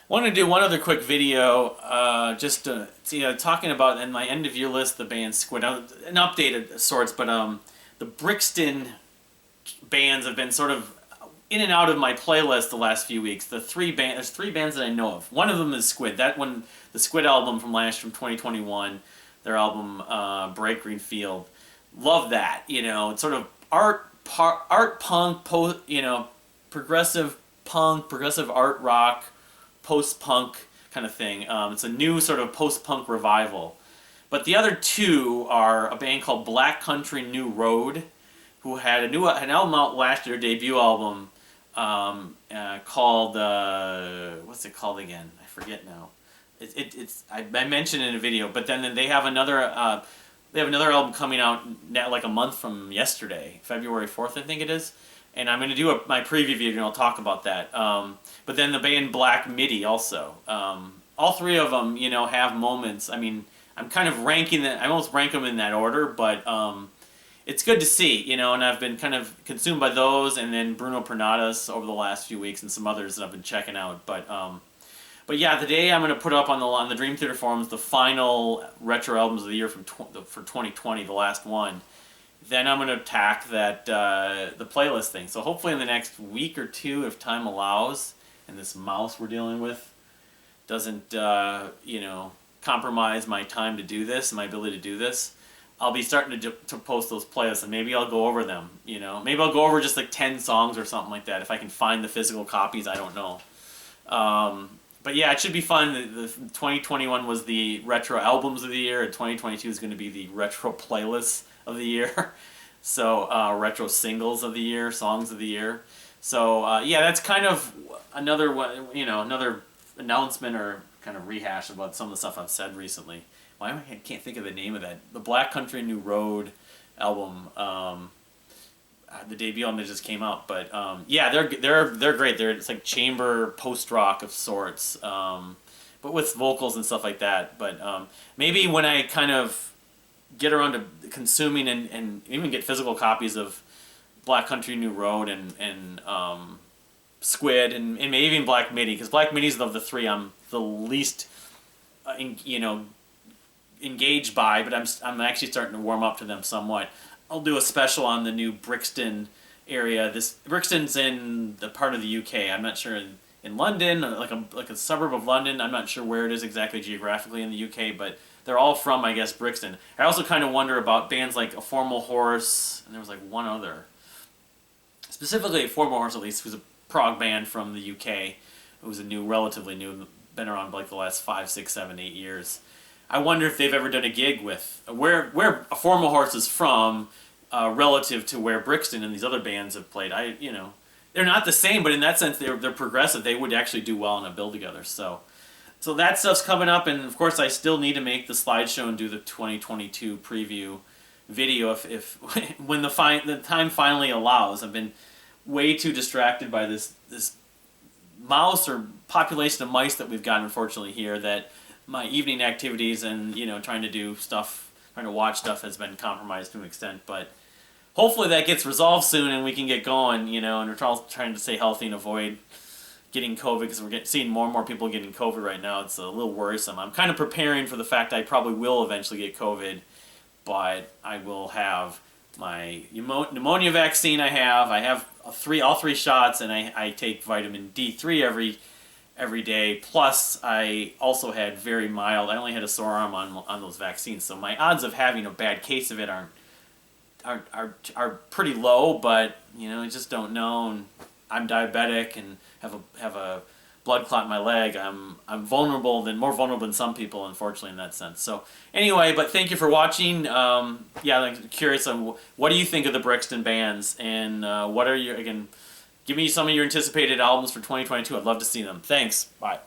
Want to do one other quick video, just talking about in my end of year list the band Squid, an updated of sorts, but the Brixton bands have been sort of in and out of my playlist the last few weeks. There's three bands that I know of. One of them is Squid. That one, the Squid album from 2021, their album Bright Green Field. Love that. It's sort of art punk, progressive punk, progressive art rock, post-punk kind of thing. It's a new sort of post-punk revival. But the other two are a band called Black Country New Road, who had an album out last year, debut album, called what's it called again? I forget now. I mentioned it in a video, but then they have another album coming out now, like a month from yesterday, February 4th, I think it is. And I'm going to do my preview video and I'll talk about that. But then the band Black Midi also. All three of them, have moments. I mean, I'm kind of ranking them. I almost rank them in that order, but it's good to see, and I've been kind of consumed by those, and then Bruno Pernadas over the last few weeks, and some others that I've been checking out. But yeah, today I'm going to put up on the Dream Theater forums the final retro albums of the year for 2020, the last one. Then I'm going to attack the playlist thing. So hopefully in the next week or two, if time allows, and this mouse we're dealing with doesn't compromise my time to do this, my ability to do this, I'll be starting to post those playlists, and maybe I'll go over them. Maybe I'll go over just like 10 songs or something like that if I can find the physical copies. I don't know. But yeah, it should be fun. The 2021 was the retro albums of the year, and 2022 is going to be the retro playlists of the year. So retro singles of the year, songs of the year. So yeah, that's kind of another one, another announcement or kind of rehash about some of the stuff I've said recently. Why I can't think of the name of that. The Black Country New Road album, the debut album that just came out. But yeah, they're great. It's like chamber post rock of sorts, but with vocals and stuff like that. But maybe when I kind of get around to consuming and even get physical copies of Black Country New Road and Squid and maybe even Black Midi, because Black Midi's of the three I'm the least engaged by, but I'm actually starting to warm up to them somewhat. I'll do a special on the new Brixton area. Brixton's in the part of the UK. I'm not sure in London, like a suburb of London. I'm not sure where it is exactly geographically in the UK, but they're all from, I guess, Brixton. I also kind of wonder about bands like A Formal Horse, and there was like one other. Specifically, A Formal Horse, at least, who's a prog band from the UK. It was relatively new, been around like the last 5, 6, 7, 8 years. I wonder if they've ever done a gig with where A Formal Horse is from, relative to where Brixton and these other bands have played. They're not the same, but in that sense, they're progressive. They would actually do well in a bill together. So that stuff's coming up, and of course, I still need to make the slideshow and do the 2022 preview video if when the time finally allows. I've been way too distracted by this mouse or population of mice that we've got, unfortunately, here, that my evening activities and trying to watch stuff has been compromised to an extent. But hopefully that gets resolved soon and we can get going. And we're all trying to stay healthy and avoid getting COVID, because we're seeing more and more people getting COVID right now. It's a little worrisome. I'm kind of preparing for the fact I probably will eventually get COVID, but I will have my pneumonia vaccine. I have all three shots, and I take vitamin D3 every day. Plus, I also had very mild. I only had a sore arm on those vaccines, so my odds of having a bad case of it are pretty low. But I just don't know. And I'm diabetic and have a blood clot in my leg. I'm more vulnerable than some people, unfortunately, in that sense. So anyway, but thank you for watching. Yeah, I'm curious on what do you think of the Brixton bands, and what are your, again, give me some of your anticipated albums for 2022. I'd love to see them. Thanks. Bye.